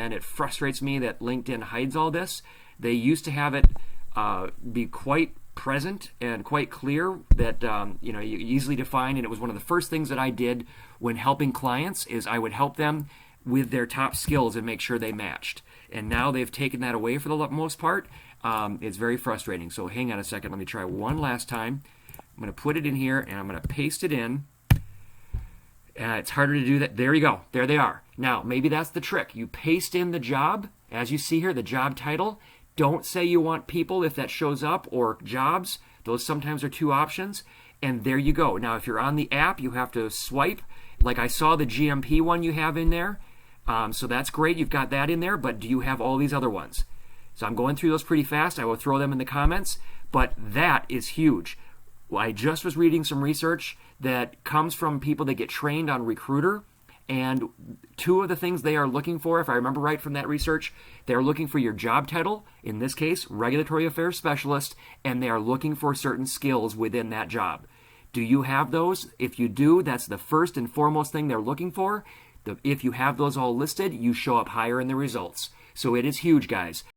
and it frustrates me that LinkedIn hides all this. They used to have it be quite present and quite clear that you easily define, and it was one of the first things that I did when helping clients is I would help them with their top skills and make sure they matched. And now they've taken that away for the most part. It's very frustrating. So hang on a second. Let me try one last time. I'm going to put it in here, and I'm going to paste it in. It's harder to do that. There you go. There they are. Now, maybe that's the trick. You paste in the job, as you see here, the job title. Don't say you want people if that shows up, or jobs. Those sometimes are two options. And there you go. Now, if you're on the app, you have to swipe. Like I saw the GMP one you have in there. So that's great. You've got that in there. But do you have all these other ones? So I'm going through those pretty fast. I will throw them in the comments. But that is huge. I just was reading some research that comes from people that get trained on Recruiter, and two of the things they are looking for, if I remember right from that research, they're looking for your job title, in this case, Regulatory Affairs Specialist, and they are looking for certain skills within that job. Do you have those? If you do, that's the first and foremost thing they're looking for. If you have those all listed, you show up higher in the results. So it is huge, guys.